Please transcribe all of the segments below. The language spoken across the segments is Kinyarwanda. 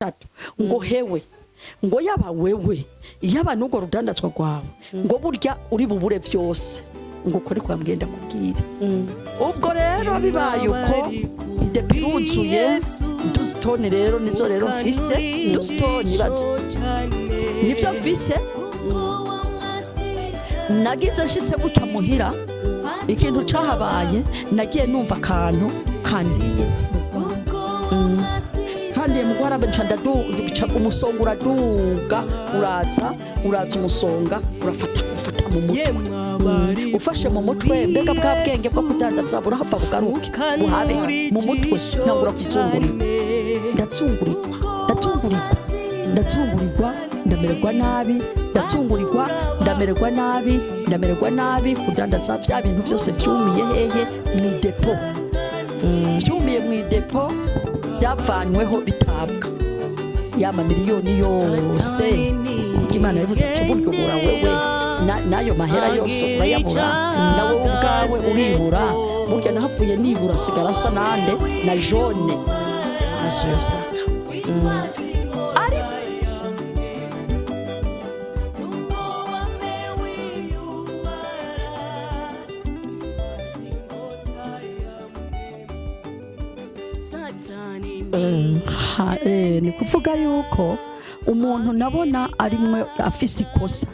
gatatu ngo hewe ngo yaba wewe yaba nugo rudandazwa rwawe ngo burya uri bubure vyose ngo kore kwa mgenda kubwira ubwo rero bibaye uko idepiruzuye dustone rero nizo rero mfise dustone baje nivyo mfise nagize nshitse gutya muhira ikintu cahabaye nagiye numva akantu kandiye kandi mugwara bacanda umusonga uraduga uraza umusonga ufata mu mutwe ufashe mu mutwe mbega bwa bwenge bwo kudandaza burahava bugaruke buhabe mu mutwe ntangura kuzungurirwa ndatsungurirwa ndamererwa nabi kudandaza vya bintu byose vyumiye hehe mu depo vyumiye mu depo byavanyweho bitabwa yama miliyoni yose Imana yavuze ati buryo bura wewe nayo mahera yose urayabura nawe ubwawe uribura burya nahavuye nibura sigara sanande na jaune naso yose ari ni kuvuga yuko umuntu nabona arimwe afise ikosa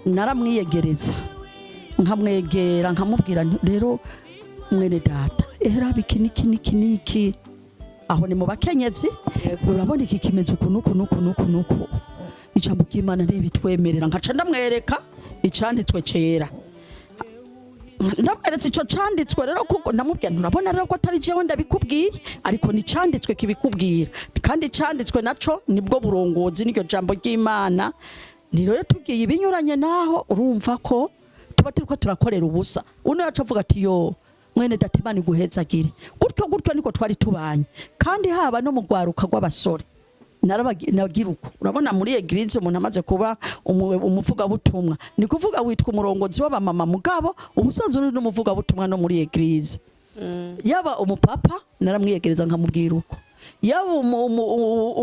naramwiyegereza nkamwegera nkamubwira rero mwene data era biki aho ni mu bakenyezi urabona iki kimeze kunuku ijambo ry'Imana ntibitwemerera nkaca ndamwereka icanditswe cera ndamweretse ico canditswe rero kuko ndamubwira nturabona rero ko atari jewe ndabikubwiye ariko ni canditswe kibikubwira kandi canditswe naco nibwo burongozi n'iryo jambo ry'Imana ni rero tugiye ibinyuranye naho urumva ko tuba turiko turakorera ubusa uno yacu avuga ati yo mwene datimani guhezagire gutyo niko twari tubanye kandi haba no mu gwaruka rw'abasore nagira uko urabona muri eglise umuntu amaze kuba umuvuga butumwa ni kuvuga witwa umurongozi w'abamama mugabo ubusanzwe uri n'umuvuga butumwa no muri eglise yaba umupapa naramwiyegereza nkamubwira uko yaba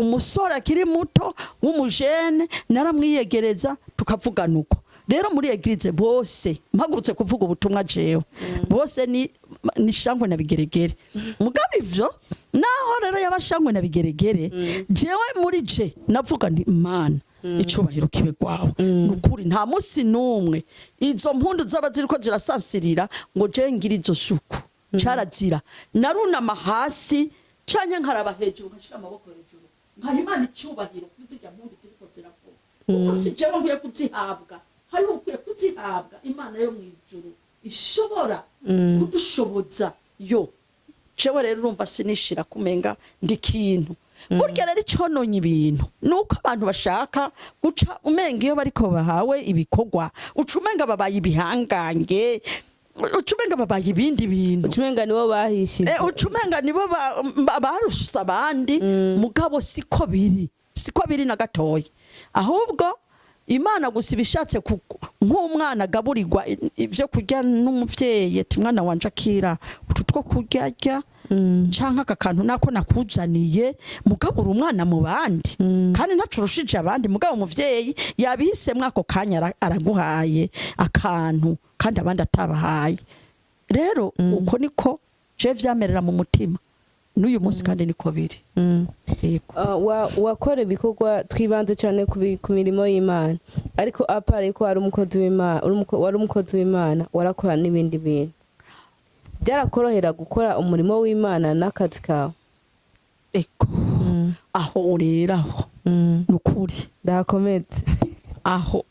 umusore akiri muto w'umujene naramwiyegereza tukavugana uko rero muri eglise bose mpagurutse kuvuga ubutumwa jewe bose ni shangwe na bigeregere mugabo ivyo naho rero yabashangwe na bigeregere jewe muri je navuga nti Imana icubahiro kibe gwawe nukuri nta musi numwe izo mpundu zaba ziriko zirasansirira ngo je ngira izo suku carazira narunama hasi canye nkaraba hejuru nkashira amaboko hejuru nka Imana icubahiro kuzijya mpundu ziriko ziravuga uko si jewe nkwiye kuzihabwa hari ukwiye kuzihabwa Imana yo mwijuru ishobora kudushoboza yo cewe rero urumva sinishira kumenga ndikintu burya rero icononye ibintu nuko abantu bashaka guca umenga iyo bariko bahawe ibikogwa ucumenga babaye ibihangange ucumenga babaye ibindi bintu ucumenga nibo bahishije ucumenga nibo barusa abandi mugabo siko biri na gatoya ahubwo Imana gusa ibishatse nk'umwana agaburirwa ivyo kurya n'umuvyeyi ati mwana wanje akira ututwo kurya canka akakantu nako nakuzaniye mugabura umwana mu bandi kandi nacurushije abandi mugabo umuvyeyi yabihisemwe ako kanya araguhaye akantu kandi abandi atabahaye rero uko niko je vyamerera mu mutima n'uyu munsi kandi niko biri wakora ibikorwa twibanze cyane ku mirimo y'Imana ariko apare ko ari umukozi w'Imana wari umukozi w'Imana warakora n'ibindi bintu byarakorohera gukora umurimo w'Imana n'akazi kawe eko aho ureraho nukuri ndakometse aho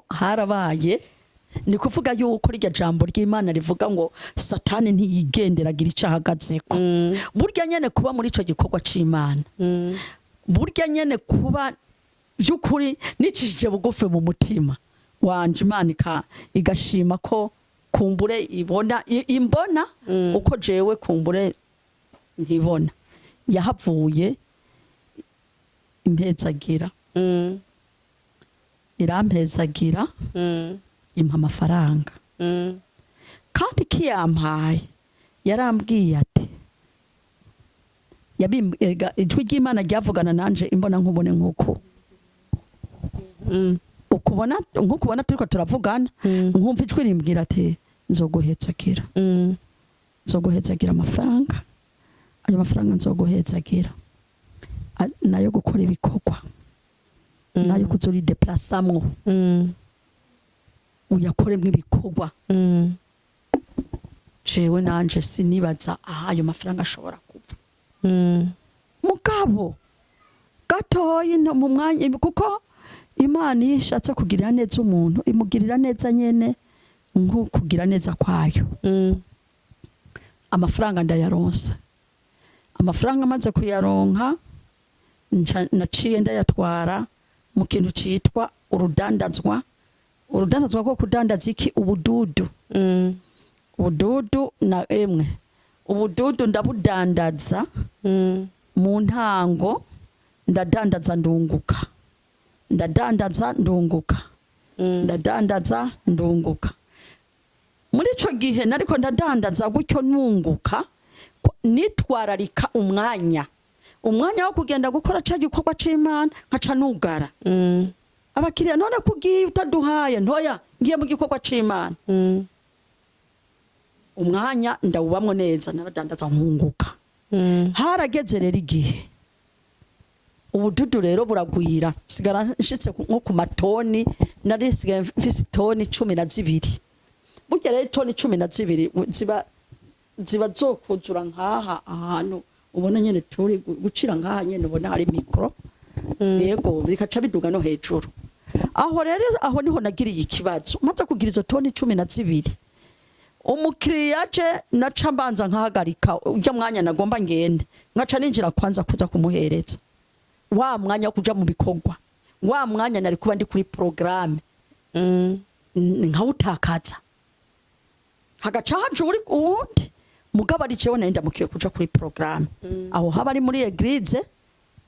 harabaye ni kuvuga yuko rya jambo ry'Imana rivuga ngo satani ntiyigenderagira icahagazeko burya nyene kuba muri ico gikorwa c'Imana burya nyene kuba byukuri nicishije bugufi mu mutima wanje Imana igashima ko kumbure imbona uko jewe kumbure ntibona yahavuye impezagira irampezagira impa amafaranga kandi kiyampaye yarambwiye ati ijwi ry'Imana ryavugana nanje imbona nkubone nkuko ukubona turiko turavugana nkumva ijwi rimbwira ati nzoguhetsagira nzoguhetsagira amafaranga ayo mafaranga nzoguhetsagira nayo gukora ibikorwa nayo kuzuri deplasamwo uyakoremwe ibikorwa jewe nanje sinibaza ayo mafaranga ashobora kuva mugabo gatoyi no mu mwanya kuko Imana yishatse kugirira neza umuntu imugirira neza nyene nko kugira neza kwayo amafaranga ndayaronsa amafaranga amaze kuyaronka naciye ndayatwara mu kintu citwa urudandazwa ko kudandaza iki ubududu ubududu na emwe ubududu ndabudandaza mu ntango ndadandaza ndunguka muri ico gihe nariko ndadandaza gutyo nunguka nitwararika umwanya wo kugenda gukora ca gikorwa c'Imana nkaca nugara abakiriya none kugiye utaduhaye ntoya ngiye mu gikorwa c'Imana umwanya ndawubamwo neza naradandaza nkunguka harageze rero igihe ubududu rero buragwira sigara nshitse nko ku matoni nari sigaye mfise toni 12 burya rero toni 12 ziba zokuzura nkaha ahantu ubona nyene turi gucira nkaha nyene ubona hari mikro yego bikaca biduga no hejuru aho niho nagiriye ikibazo maze kugira izo toni 12 umukiriya aje naca mbanza nkahagarika ujya mwanya nagomba ngende ngaca ninjira kwanza kuza kumuhereza wa mwanya kuja mu bikorwa wa mwanya nari kuba ndi kuri programme nkawutakaza hagaca haje uri uwundi mugabo ari jewe nenda mukiye kuja kuri programme aho haba ari muri eglise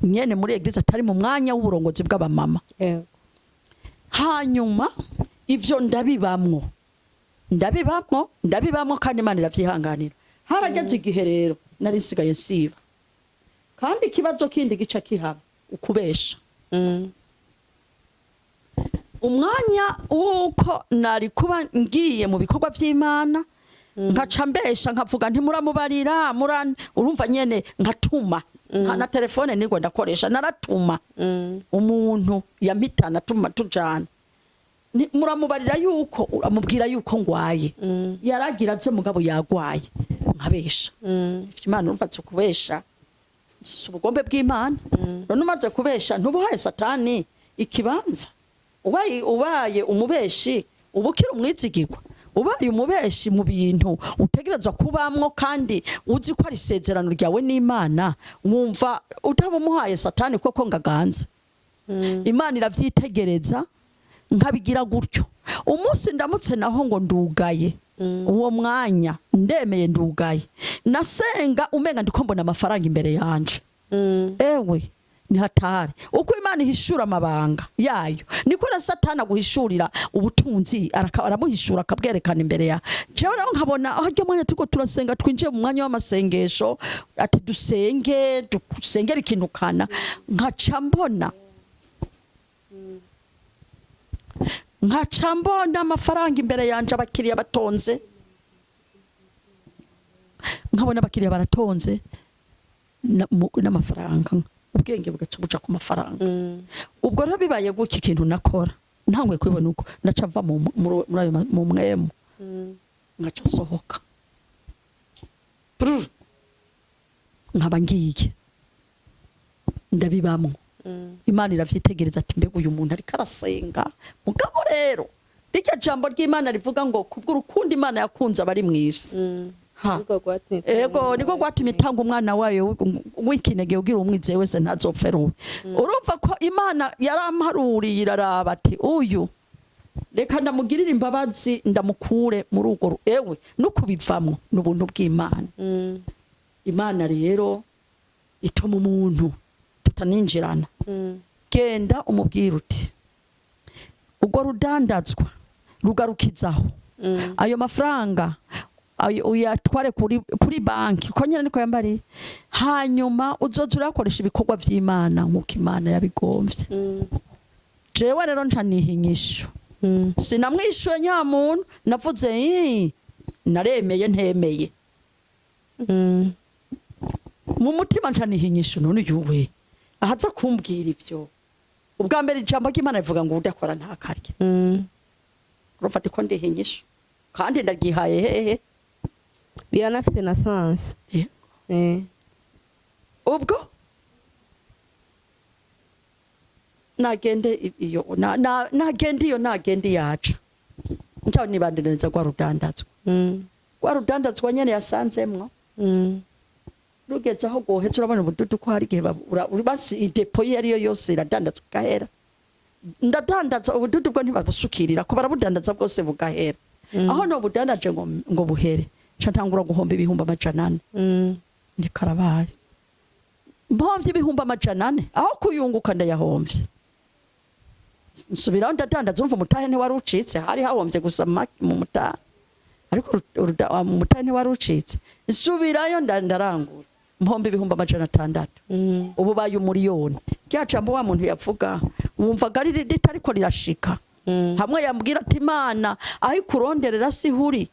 nyene muri eglise atari mu mwanya w'uburongozi bw'abamama hanyuma ivyo ndabibamwo kandi Imana iravyihanganira harageze igihe rero nari sigaye siba kandi ikibazo kindi gica kihaba ukubesha umwanya uko nari kuba ngiye mu bikorwa vy'Imana nkaca mbesha nkavuga ntimuramubarira urumva nyene nkatuma na telefone nirwo ndakoresha naratuma umuntu yampitana tuma tujana muramubarira yuko uramubwira yuko ngwaye yaragira aze mugabo yagwaye nkabesha Imana urumva tse kubesha ubugombe bw'Imana none umaze kubesha ntubuhaye satani ikibanza ubaye umubeshi ubukira umwizigirwa ubaye umubeshi mu bintu utegerezwa kubamwo kandi uzi ko ari isezerano ryawe n'Imana wumva utabumuhaye satani koko ngaganza Imana iravyitegereza nkabigira gutyo umunsi ndamutse naho ngo ndugaye uwo mwanya ndemeye ndugaye nasenga umenga ndiko mbona amafaranga imbere yanje ewe ni hatari uko Imana ihishura amabanga yayo niko na satana guhishurira ubutunzi aramuhishura akabwerekana imbere ya jewe naho nkabona ahajya mwanya turiko turasenga twinjiye mu mwanya w'amasengesho ati dusengera ikintu kana nkaca mbona amafaranga imbere yanje abakiriya batonze nkabona abakiriya baratonze n'amafaranga ubwenge bugaca buca ku mafaranga ubwo rero bibaye guki ikintu nakora ntangwe kwibona uko naca mva mu mwemu ngaca sohoka nkaba ngiye ndabibamwo Imana iravyitegereza ati mbega uyu muntu ariko arasenga mugabo rero rijya jambo ry'Imana rivuga ngo kubw'urukundo Imana yakunze abari mw'isi niko gwatumye itanga umwana wayo w'ikinege ugira umwizeye wese ntazopfe rubi urumva ko Imana yaramparuriye iraraba ati uyu reka ndamugirira imbabazi ndamukure muri urwo ewe no kubivamwo n'ubuntu bw'Imana Imana rero ituma umuntu tutaninjirana genda umubwira uti ubwo rudandazwa rugarukizaho ayo mafaranga uyatware kuri banki ko nyene niko yambari hanyuma uzoza urakoresha ibikorwa vy'Imana nkuko Imana yabigomvye jewe rero nca nihinyisho sinamwishuye nyamuntu navuze naremeye ntemeye mu mutima nca nihinyisho none yuwe ahaza kumbwira ivyo ubwa mbere ijambo ry'Imana rivuga ngo udakora ntakarye urufata ko ndihinyisho kandi ndagihaye hehe biranafise na sense ubwo nagende iyo nagende yaca ntaho nibandeneza kwa rudandazwa nyene yasanzemwo rugeze aho gohetse urabona ubududu ko hari gihe uri basi idepo yari yose iradandazwa gahera ndadandaza ubududu bwo ntibabusukirira ko barabudandaza bwose bugahera aho no budandaje ngo buhere ca ntangura guhomba ibihumba amajana 4 ndi karabaye mpomvye ibihumba amajana 4 aho kuyunguka ndayahomvye nsubiraho ndadandaza urumva umutahe ntiwari ucitse hari hahomvye gusa maki mu mutahe ariko umutahe ntiwari ucitse nsubirayo ndarangura mpomba ibihumba amajana 6 ubu baye umuriyoni rya jambo wa muntu yavuga wumvaga ari ritariko rirashika hamwe yambwira ati Imana aho ikuronderera sihuri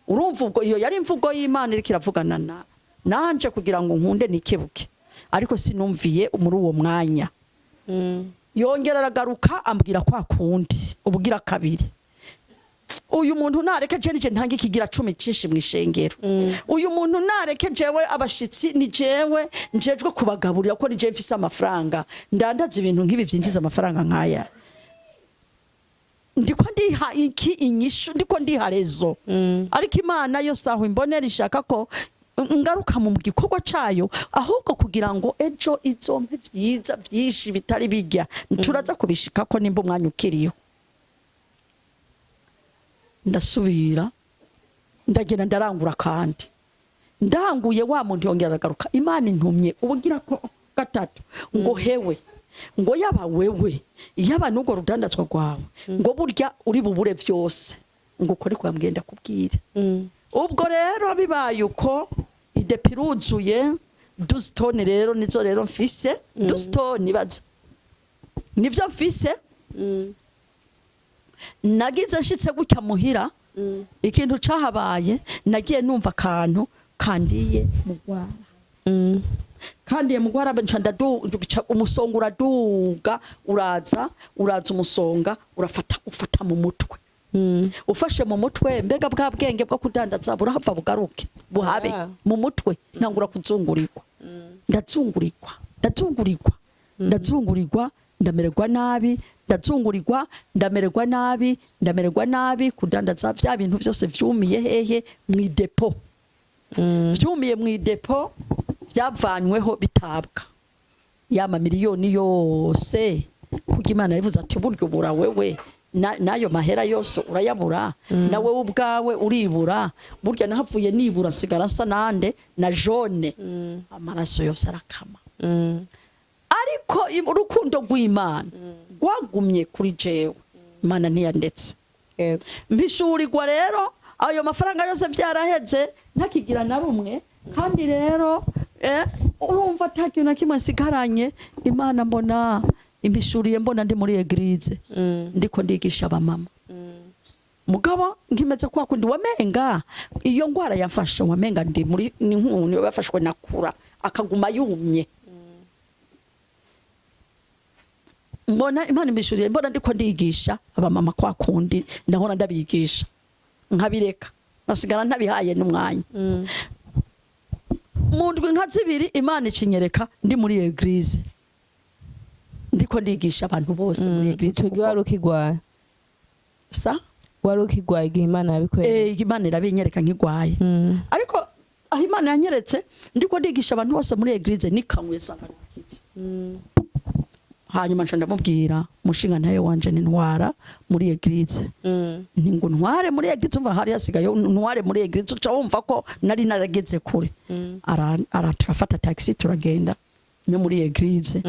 urumva ubwo iyo yari imvugo y'Imana iriko iravugana nanje kugira ngo nkunde nikebuke ariko sinumviye muri uwo mwanya yongera aragaruka ambwira kwa kundi ubugira kabiri uyu muntu nareke je ntanga ikigira 10 cinshi mwishengero uyu muntu nareke jewe abashitsi ni jewe njejwe kubagaburira ko ni je mfise amafaranga ndandaza ibintu nk'ibi vyinjiza amafaranga nkaya ndiko ndiha iki inyishu ndiko ndiha rezo ariko Imana yo saho imbonera ishaka ko ngaruka mu gikorwa cayo ahubwo kugira ngo ejo izompe vyiza vyishi bitari bijya turaza kubishika ko nimba umwanya ukiriyo ndasubira ndagenda ndarangura kandi ndanguye wa muntu yongera agaruka Imana intumye ubugira ko gatatu ngo hewe ngo yaba wewe yaba nugo rudandazwa rwawe ngo burya uri bubure vyose ngo ukore kwa mgenda kubwira ubwo rero bibaye uko idepiruzuye 12 toni rero nizo rero mfise 12 toni baza nivyo mfise nagize nshitse gutya muhira ikintu cahabaye nagiye numva kantu kandiye mugwara kandi mugwara benca umusonga uraduga uraza umusonga ufata mu mutwe ufashe mu mutwe mbega bwa bwenge bwo kudandaza burahava bugaruke buhabe mu mutwe ntangura kuzungurirwa ndazungurirwa ndamererwa nabi ndamererwa nabi kudandaza vya bintu vyose vyumiye hehe mwidepo vyumiye mwidepo byavanyweho bitabwa yama miliyoni yose kuko Imana yavuze ati buryo bura wewe nayo mahera yose urayabura nawe ubwawe uribura burya nahavuye nibura sigara sanande na jaune amaraso yose arakama ariko urukundo rw'Imana rwagumye kuri jewe Imana ntiyandetse mpishurirwa rero ayo mafaranga yose byaraheze ntakigira na rumwe kandi rero urumva atakintu na kimwe nsigaranye Imana mbona imbishuriye mbona ndi muri eglise ndiko ndigisha abamama mugabo nkimeze kwa kundi wamenga iyo ngwara yafashe wamenga ndi muri ni nk'umuntu yafashwe nakura akaguma yumye mbona Imana imbishuriye mbona ndiko ndigisha abamama kwa kundi ndahora ndabigisha nkabireka nasigara ntabihaye n'umwanya mundwi nka zibiri Imana ikinyereka ndi muri eglise ndiko ndigisha abantu bose muri eglise cyo warukigwaye sa warukigwaye Imana yabikwere Imana irabinyereka nkigwaye ariko aho Imana yanyeretse ndiko ndigisha abantu bose muri eglise nikanwe sangarukize hanyuma nca ndamubwira mushinga ntayo wanje ni ntwara muri eglise ningo ntware muri eglise umva hari yasigaye ntware muri eglise uca wumva ko nari narageze kure aratrafata taxi turagenda no muri eglise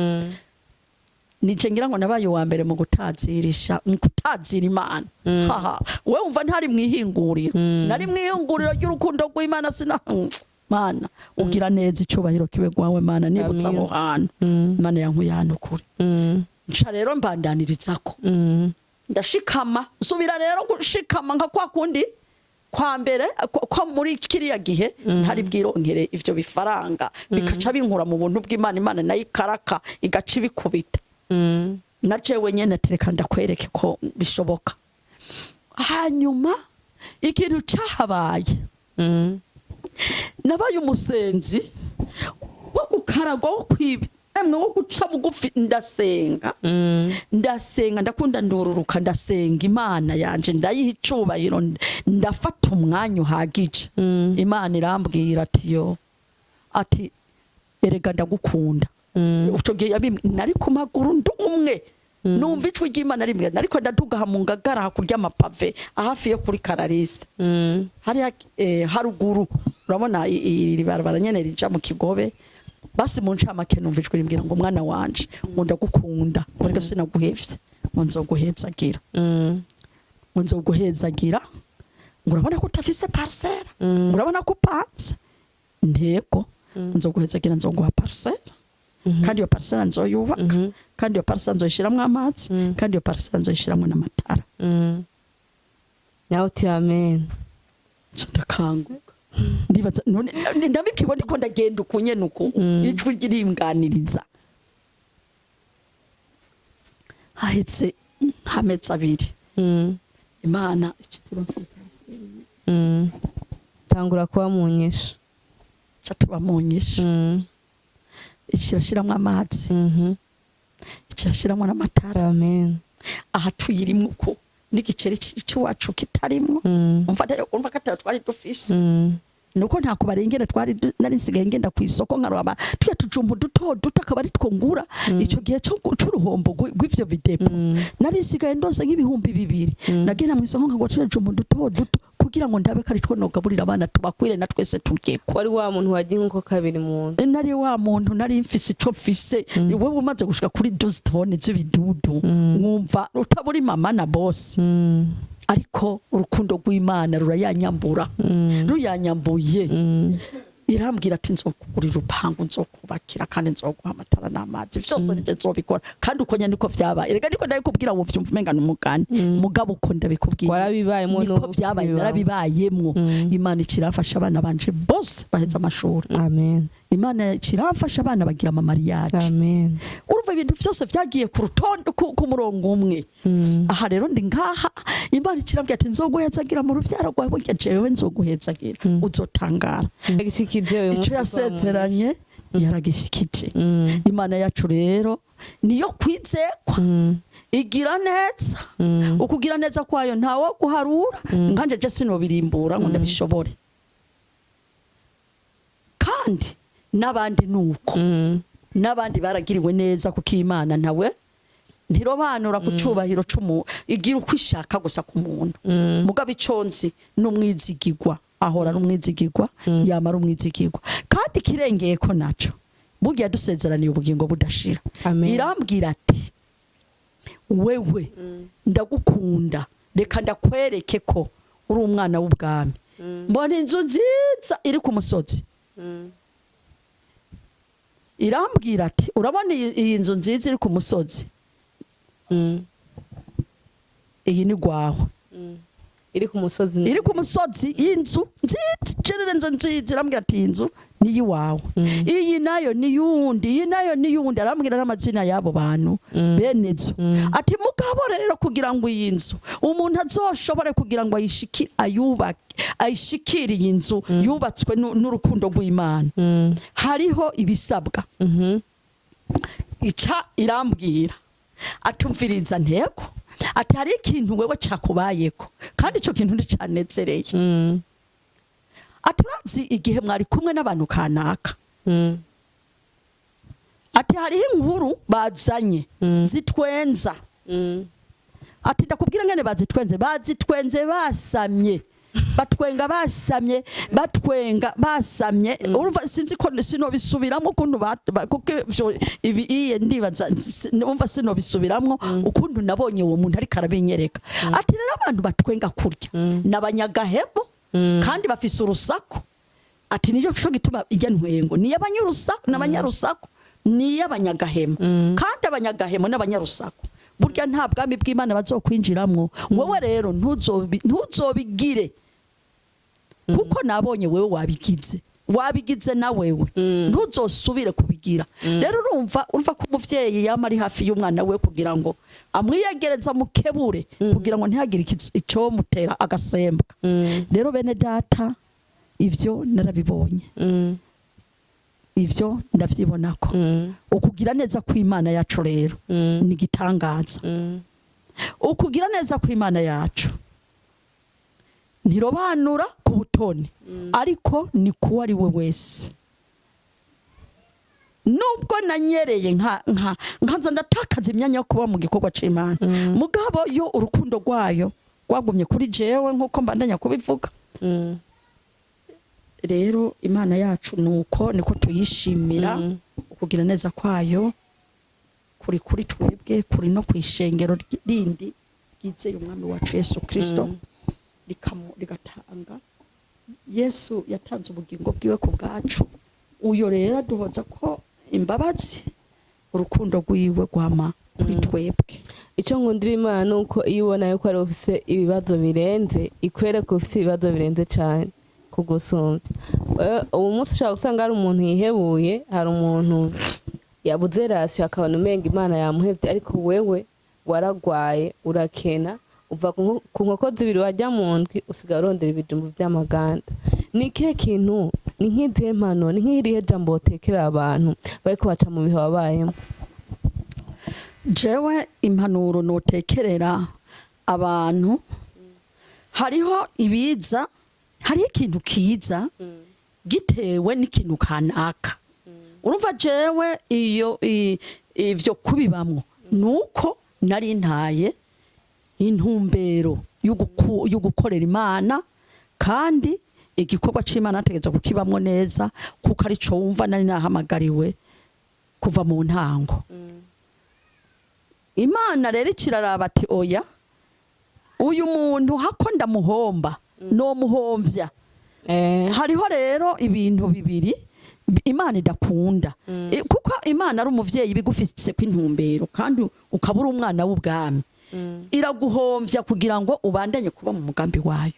nije ngira ngo nabaye wa mbere mu gutazirisha mu kutazira Imana haha we umva ntari mwihinguriro nari mwihinguriro ry'urukundo rw'Imana sina Mana ugira neza icubahiro kibe gwawe Mana nibutsa aho hantu Mana yankuyana ukuri nca rero mbandanirizako ndashikama subira rero gushikama nka kwa kundi kwa mbere kwa muri kiriya gihe ntari bwironkere ivyo bifaranga bikaca binkura mu buntu bw'Imana Imana nayikaraka igaca ibikubita nacewe nyene tereka ndakwereke ko bishoboka hanyuma ikintu cahabaye nabaye umusenzi wo gukaraga wo kwiba emwe wo guca bugufi ndasenga ndakunda ndururuka ndasenga Imana yanje ndayiha icubahiro ndafata umwanya uhagije Imana irambwira ati erega ndagukunda utogiye nari ku maguru ndumwe numva icwe ry'Imana rimwe nariko ndaduga mu ngagara hakurya amapave hafi yo kuri Kararisa hari haruguru urabona iri barabara nyene rija mu Kigobe basi mu ncamake numva icwe rimbwira ngo mwana wanje ngo ndagukunda ariko sinaguhevye ngo nzoguhezagira ngo urabona ko utafise parcelle urabona ko upanze ntego nzoguhezagira nzoguha parcelle kandi iyo parcelle nzoyubaka kandi iyo parcelle nzoyishiramwe amazi kandi iyo parcelle nzoyishiramwe n'amatara nawe uti amen ndakanguka ndibaza none ndabibwirwa ndiko ndagenda ukunyene uko ijwi ry'irimganiriza hahetse hametse abiri Imana icitironse tangura kuba munyisha tuba munyisha ikirashiramwe amazi ikirashiramwe n'amatara amen aha tuyirimwe uko n'igiceri cy'iwacu kitarimwo umva katara twari dufise nuko nta kubarengera twari narisigaye ngenda ku isoko nkaraba tuya tujumbu duto akabari twongura ico gihe cyo curuhombo gw'ivyo bidepo narisigaye ndose nk'ibihumbi 2 nagenda mu isoko nkagwa tujumbu duto kugira ngo ndabe kari two nogaburira abana tubakwire na twese turgeko wari wa muntu wagiye nko kabiri muntu nari wa muntu nari mfise ico mfise wewe umaze gushika kuri 12 tone z'ibidudu mwumva utaburi mama na boss ariko urukundo rw'Imana rurayanyambura ruyanyambuye irambwira ati nzokugurira urupangu nzokubakira kandi nzoguha amatara n'amazi vyose nje nzobikora kandi uko nyandiko vyabaye rega niko ndabikubwira wo vyumva umenga n'umugani mugabo uko ndabikubwira warabibayemo niko vyabaye narabibayemwo Imana ikirafasha abana banje bose baheza amashuri amen Imana ikirafasha abana bagira amamariyaje amen urumva ibintu vyose vyagiye ku rutondo ku murongo umwe aha rero ndi ngaha Imana ikirambwira ati nzoguhezagira mu ruvyaro rwawe burya jewe nzoguhezagira uzotangara icyo yasezeranye yaragishikije Imana yacu rero niyo kwizekwa igira neza ukugira neza kwayo ntawo guharura nkanje je sinobirimbura ngo ndabishobore kandi nabandi nuko nabandi baragiriwe neza kuko Imana ntawe ntirobanura ku cubahiro cumu igira uko ishaka gusa ku muntu mugabo iconzi n'umwizigirwa ahora rumwizigirwa yamara umwizigirwa kandi kirengeye ko naco burya dusezeraniye ubugingo budashira irambwira ati wewe ndagukunda reka ndakwereke ko uri umwana w'ubwami mbona inzu nziza iri ku musozi irambwira ati urabona iyi nzu nziza iri ku musozi iyi ni gwawe iri ku musozi inzu nziza irambwira ati inzu niyi wawe iyi nayo niyundi iyi nayo niyundi arambwira n'amazina y'abo bantu benezo ati mugabo rero kugira ngo iyi nzu umuntu azoshobore kugira ngo ayishikire iyi nzu yubatswe n'urukundo rw'Imana hariho ibisabwa ica irambwira atumviriza ntego ati hari ikintu wewe cakubayeko kandi ico kintu ndicanezereye aturazi igihe mwari kumwe n'abantu kanaka ati hariho inkuru bazanye zitwenza ati ndakubwira ngene bazitwenze basamye batwenga basamye urumva sinzi ko sinobisubiramwo ukuntu kuko ibi iye ndibaza umva sinobisubiramwo ukuntu nabonye uwo muntu ariko arabinyereka ati rero abantu batwenga kurya nabanyagahemo kandi bafise urusaku ati niyo cyo gituma ijya ntwengo ni y'abanyarusaku n'abanyarusaku ni y'abanyagahemo kandi abanyagahemo n'abanyarusaku burya nta bwami bw'Imana bazokwinjiramwo wowe rero ntuzobigire kuko nabonye wewe wabigize na wewe ntuzosubire kubigira rero urumva ko umuvyeyi yama ari hafi y'umwana we kugira ngo amwiyegereza mukebure kugira ngo ntihagire icyo mutera agasembwa rero bene data ivyo narabibonye ivyo ndavyibonako ukugira neza kw'Imana yacu rero ni gitangaza ukugira neza kw'Imana yacu ntirobanura ku butoni ariko ni kuwa ari we wese nubwo nanyereye nkanza ndatakaza imyanya yo kuba mu gikorwa c'Imana mugabo yo urukundo rwayo rwagumye kuri jewe nkuko mbandanya kubivuga rero Imana yacu niko tuyishimira ukugira neza kwayo kuri twebwe kuri no kwishengero rindi gize umwami wacu Yesu Kristo rigatanga Yesu yatanze ubugingo bwiwe ku bwacu uyo rero duhoza ko imbabazi urukundo rwiwe rwama kuri twebwe icyo ngundira Imana nuko ibona yuko ari ufise ibibazo birenze ikwereka ufise ibibazo birenze cyane kugusumbya uwo munsi ushaka gusanga hari umuntu yihebuye hari umuntu yabuze rasi akabona umenga Imana yamuhevye ariko wewe waragwaye urakena uva ku nkoko zibiri wajya mu ndwi usigaye urondera ibijumbu by'amaganda ni kihe kintu ni nk'izihe mpano ni nk'irihe jambo wotekera abantu bariko baca mu bihe wabayemo jewe impanuro notekerera abantu hariho ibiza hariho ikintu kiza gitewe n'ikintu kanaka urumva jewe ivyo kubibamwo nuko nari ntaye intumbero yo gukorera Imana kandi igikorwa c'Imana ategeza kukibamwo neza kuko ari cyo wumva nari nahamagariwe kuva mu ntango Imana rero ikiraraba ati oya uyu muntu hako ndamuhomba no muhomvya hariho rero ibintu bibiri Imana idakunda kuko Imana ari umuvyeyi bigufise kw'intumbero kandi ukabura umwana w'ubwami iraguhomvya kugira ngo ubandanye kuba mu mugambi wayo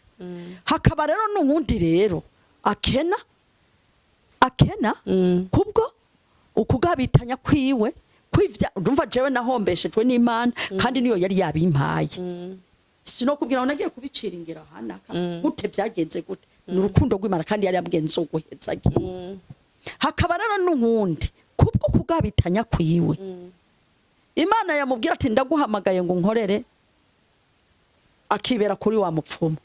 hakaba rero n'uwundi rero akena kubwo ukugabitanya kwiwe kwivya urumva jewe nahombeshejwe n'Imana kandi niyo yari yabimpaye sino kugira ngo nagiye kubicira ingero hanaka gute vyagenze gute n'urukundo rw'Imana kandi yari yabwenze uguhezagiye hakaba rero n'uwundi kubwo kugabitanya kwiwe Imana yamubwira ati ndaguhamagaye ngo nkorere akibera kuri wa mupfumu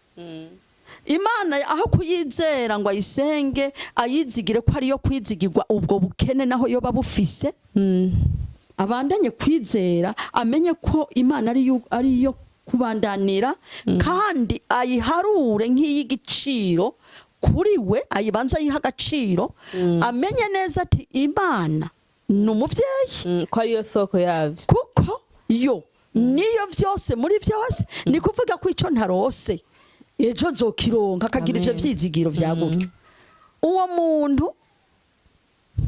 Imana aho kuyizera ngo ayisenge ayizigire ko ariyo kwizigirwa ubwo bukene naho yo babufise abandanye kwizera amenye ko Imana ariyo kubandanira kandi ayiharure nk'iy'igiciro kuri we ayibanza yiha agaciro amenye neza ati Imana n'umuvyeyi ko ariyo soko yavyo kuko yo niyo vyose muri vyose ni kuvuga ko ico ntarose ejo zokironka akagira ivyo vyizigiro vya gutyo uwo muntu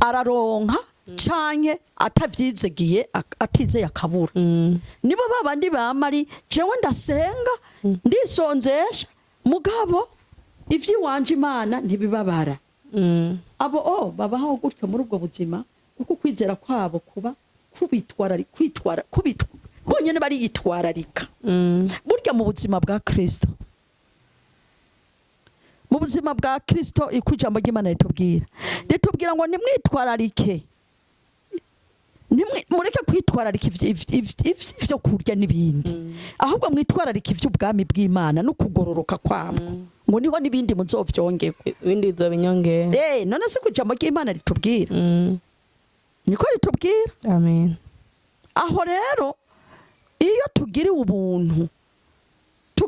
araronka canke atavyizigiye atizeye akabura nibo babandi bamari jewe ndasenga ndisonzesha mugabo ivy'iwanje Imana ntibibabara abo babaho gutyo muri ubwo buzima kuko kwizera kwabo kuba kwitwara bonyene bari yitwararika burya mu buzima bwa Kristo mu buzima bwa Kristo ikujambo ry'Imana ritubwira ngo nimwitwararike mureke kwitwararika ivyo kurya n'ibindi ahubwo mwitwararika ivy'ubwami bw'Imana no kugororoka kwabo ngo niho n'ibindi muzovyongerwa ibindi bizobinyongera none se kujambo ry'Imana ritubwira niko ritubwira amen aho rero iyo tugiriwe ubuntu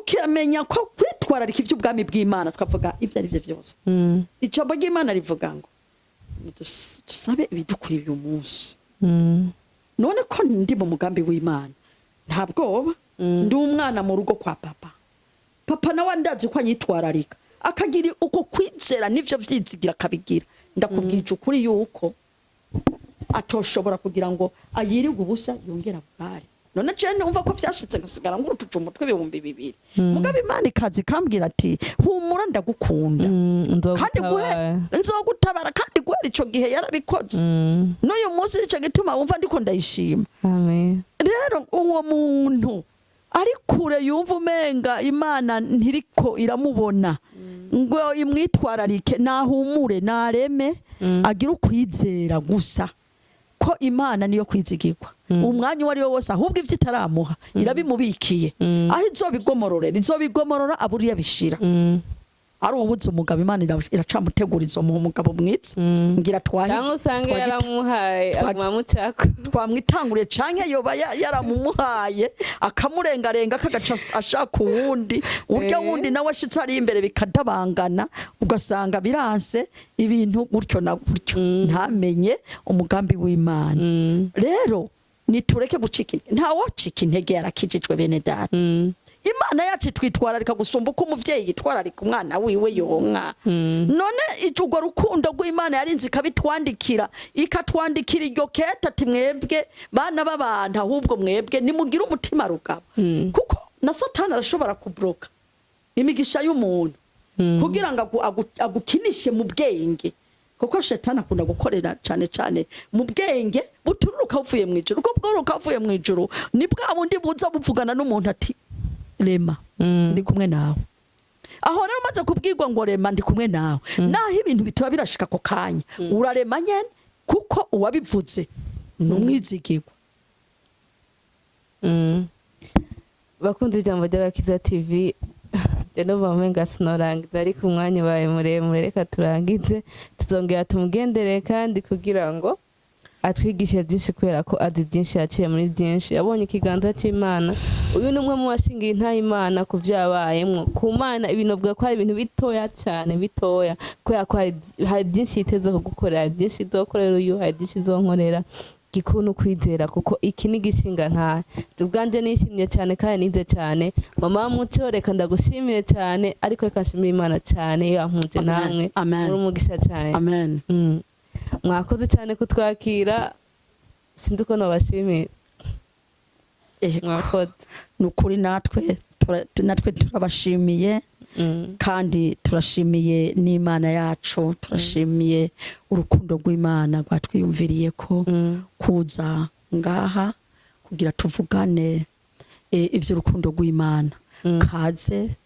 tukiyamenya ko kwitwararika iby'ubwami bw'Imana twavuga ibyo ari byo byose ijambo ry'Imana rivuga ngo dusabe ibidukwiriye umunsi none ko ndi mu mugambi w'Imana nta bwoba ndi umwana mu rugo kwa papa nawe ndazi ko anyitwararika akagira uko kwizera n'ivyo vyizigira kabigira ndakubwije ukuri yuko atoshobora kugira ngo ayirirwe ubusa yongera bwari none je numva ko vyashitse ngasigara ngurutuca umutwe 2,200 mugabe Imana ikazi kambwira ati humura ndagukunda kandi nzogutabara kandi guhera ico gihe yarabikoze n'uyu munsi ico gituma wumva ndiko ndayishima amen rero uwo muntu ari kure yumva umenga Imana ntiriko iramubona ngo imwitwararike nahumure nareme agira ukwizera gusa ko Imana niyo kwizigirwa umwanya wari wose ahubwo ivyo itaramuha irabimubikiye aho izobigomorora aburiya bishira ari ubuze umugabo Imana iracamuteguriza mu mugabo mwitse ngira twahi cyangwa usange yaramuhaye agwamucako twamwitanguriye canke yoba yaramumuhaye akamurengarenga kagaca ashaka uwundi urya wundi nawe ashitse ari imbere bikadabangana ugasanga biranse ibintu gutyo na gutyo ntamenye umugambi w'Imana rero nitureke gucika nta wacika intege yarakijijwe bene data Imana yacu twitwararika gusumba uko umuvyeyi yitwararika umwana wiwe yonka none icugwa rukundo rw'Imana yarinzi ikabitwandikira ikatwandikira iryo keta ati mwebwe bana b'abantu ahubwo mwebwe nimugira umutima rugabo kuko na Satani arashobora kubloka imigisha y'umuntu kugira ngo agukinishe mu bwenge kuko Shetani akunda gukorera cyane mu bwenge butururuka uvuye mu ijuru kuko bworoka uvuye mu ijuru ni bwa bundi buza buvugana n'umuntu ati rema ndi kumwe nawe aho rero maze kubwirwa ngo rema ndi kumwe nawe naho ibintu bituba birashika ko kanya urarema nyene kuko uwabivuze numwizigirwa bakunze ijambo ry'Abakiza TV jeno bamenga sinorangiza ariko umwanya baye muremure reka turangize tuzongera tumugendere kandi kugira ngo atwigishe byinshi kubera ko adi byinshi yaciye muri byinshi yabonye ikiganza cy'Imana uyu numwe mu bashingiye Imana ku vyabayemwo ku Mana ibintu bwa ko ari ibintu bitoya cyane bitoya kubera ko hari byinshi yiteze kugukorera byinshi dokorera uyu hari byinshi zonkorera gikunu kwizera kuko iki ni gishinga nta ubwanje nishimye cyane kandi nize cyane mama muco reka ndagushimire cyane ariko reka nshimire Imana cyane yampuje namwe muri umugisha cyane amen mwakoze cyane kutwakira sinzi uko nabashimira mwakoze nukuri natwe turabashimiye kandi turashimiye n'Imana yacu turashimiye urukundo rw'Imana rwatwiyumviriye ko kuza ngaha kugira tuvugane ivyo urukundo rw'Imana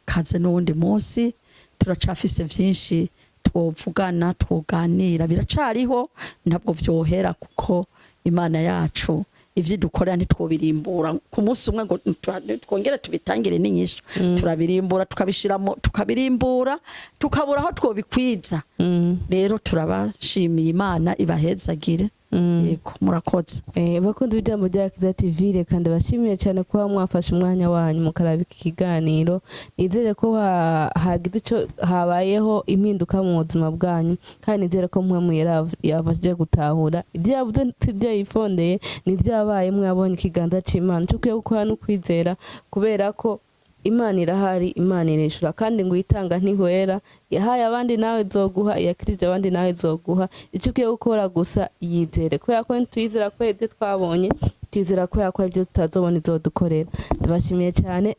kaze n'uwundi munsi turacafise vyinshi twovugana twoganira biracariho ntabwo vyohera kuko Imana yacu ivyo dukorera ntitwobirimbura ku munsi umwe ngo twongere tubitangire n'inyisho turabirimbura tukabishiramo tukabirimbura tukabura aho twobikwiza rero turabashimiye Imana ibahezagire yego murakoze bakunze ijambo ry'Abakiza TV kandi bashimiye cyane kuba mwafashe umwanya wanyu mukaraba iki kiganiro nizere ko hagize ico habayeho impinduka mu buzima bwanyu kandi nizere ko mwe yavaje gutahura ibyo yavuze ibyo yifondeye ni byabaye mwabonye ikiganza cy'Imana cyo gukora no kwizera kubera ko Imana irahari Imana irishura kandi ngo itanga ntihwera yahaye abandi nawe zoguha yakirije abandi nawe zoguha icyo ugiye gukora gusa yizere kubera ko twizera ko ibyo twabonye twizera ko ibyo tutazobona izodukorera ndabashimiye cyane